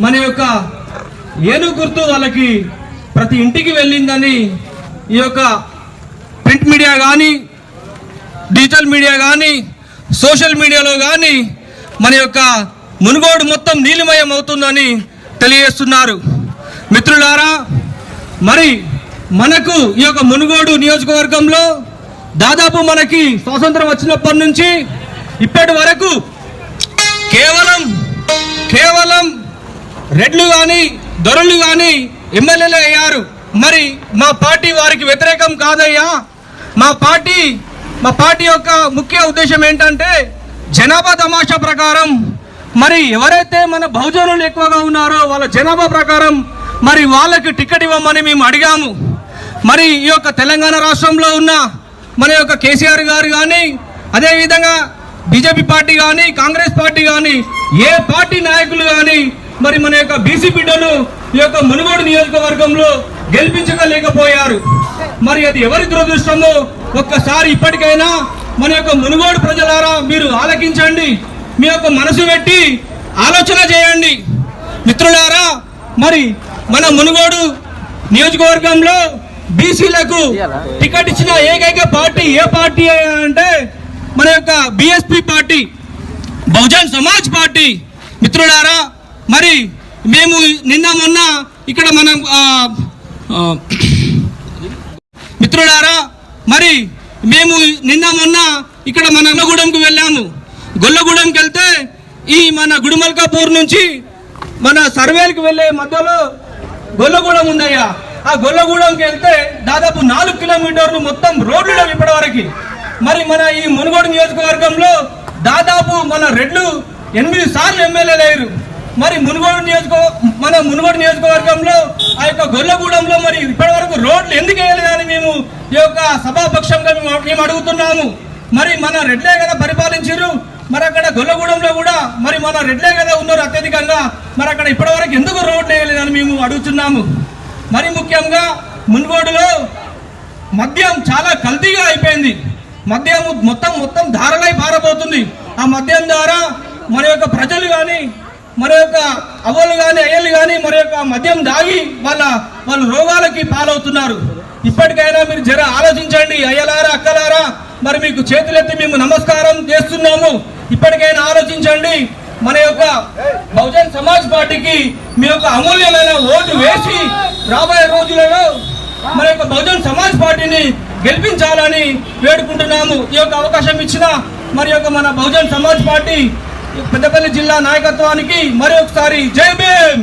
మన యొక్క ఏనుగు గుర్తు వాళ్ళకి ప్రతి ఇంటికి వెళ్ళిందని ఈ యొక్క ప్రింట్ మీడియా కానీ డిజిటల్ మీడియా కానీ సోషల్ మీడియాలో కానీ మన యొక్క మునుగోడు మొత్తం నీలిమయం అవుతుందని తెలియజేస్తున్నారు. మిత్రులారా, మరి మనకు ఈ యొక్క మునుగోడు నియోజకవర్గంలో దాదాపు మనకి స్వాతంత్రం వచ్చినప్పటి నుంచి ఇప్పటి వరకు కేవలం రెడ్లు కానీ దొరలు కానీ ఎమ్మెల్యేలు అయ్యారు. మరి మా పార్టీ వారికి వ్యతిరేకం కాదయ్యా. మా పార్టీ యొక్క ముఖ్య ఉద్దేశం ఏంటంటే జనాభా తమాషా ప్రకారం మరి ఎవరైతే మన బహుజనులు ఎక్కువగా ఉన్నారో వాళ్ళ జనాభా ప్రకారం మరి వాళ్ళకి టికెట్ ఇవ్వమని మేము అడిగాము. మరి ఈ యొక్క తెలంగాణ రాష్ట్రంలో ఉన్న మన యొక్క కేసీఆర్ గారు కానీ అదేవిధంగా బీజేపీ పార్టీ కానీ కాంగ్రెస్ పార్టీ కానీ ఏ పార్టీ నాయకులు కానీ మరి మన యొక్క బీసీ బిడ్డను ఈ యొక్క మునుగోడు నియోజకవర్గంలో గెలిపించలేకపోయారు. మరి అది ఎవరి దురదృష్టమో ఒక్కసారి ఇప్పటికైనా మన యొక్క మునుగోడు ప్రజలారా మీరు ఆలకించండి, మీ యొక్క మనసు పెట్టి ఆలోచన చేయండి. మిత్రులారా, మరి మన మునుగోడు నియోజకవర్గంలో బీసీలకు టికెట్ ఇచ్చిన ఏకైక పార్టీ ఏ పార్టీ అంటే మన యొక్క BSP party, Bahujan Samaj party. మిత్రులారా, మరి మేము నిన్న మొన్న ఇక్కడ మనం గొల్లగూడెంకి వెళ్ళాము. గొల్లగూడెంకి వెళ్తే ఈ మన గుడిమల్కాపూర్ నుంచి మన సర్వేలకు వెళ్ళే మధ్యలో గొల్లగూడెం ఉందయ్యా. ఆ గొల్లగూడెంకి వెళ్తే దాదాపు 4 కిలోమీటర్లు మొత్తం రోడ్లు లేవు ఇప్పటివరకు. మరి మన ఈ మునుగోడు నియోజకవర్గంలో దాదాపు మన రెడ్లు 8 సార్లు ఎమ్మెల్యేలు అయ్యారు. మరి మునుగోడు నియోజకవర్గంలో ఆ యొక్క గొల్లగూడెంలో మరి ఇప్పటి వరకు రోడ్లు ఎందుకు వేయలేదని మేము ఈ యొక్క సభాపక్షంగా మేము అడుగుతున్నాము. మరి మన రెడ్లే కదా పరిపాలించారు, మరి అక్కడ గొల్లగూడెంలో కూడా మరి మన రెడ్లే కదా ఉన్నారు అత్యధికంగా, మరి అక్కడ ఇప్పటి వరకు ఎందుకు రోడ్లు వేయలేదని మేము అడుగుతున్నాము. మరి ముఖ్యంగా మునుగోడులో మద్యం చాలా కల్తీగా అయిపోయింది. మద్యం మొత్తం ధారలై పారబోతుంది. ఆ మద్యం ద్వారా మన యొక్క ప్రజలు కానీ మన యొక్క అవ్వలు కానీ అయ్యలు కానీ మరి యొక్క మద్యం దాగి వాళ్ళ రోగాలకి పాలవుతున్నారు. ఇప్పటికైనా మీరు జర ఆలోచించండి అయ్యలారా, అక్కలారా, మరి మీకు చేతులెత్తి మేము నమస్కారం చేస్తున్నాము. ఇప్పటికైనా ఆలోచించండి. మన యొక్క బహుజన్ సమాజ్ పార్టీకి మీ యొక్క అమూల్యమైన ఓటు వేసి రాబోయే రోజులలో మన యొక్క బహుజన్ సమాజ్ పార్టీని గెలిపించాలని వేడుకుంటున్నాము. ఈ యొక్క అవకాశం ఇచ్చిన మరి యొక్క మన బహుజన్ సమాజ్ పార్టీ పెద్దపల్లి జిల్లా నాయకత్వానికి మరి ఒకసారి జై భీమ్.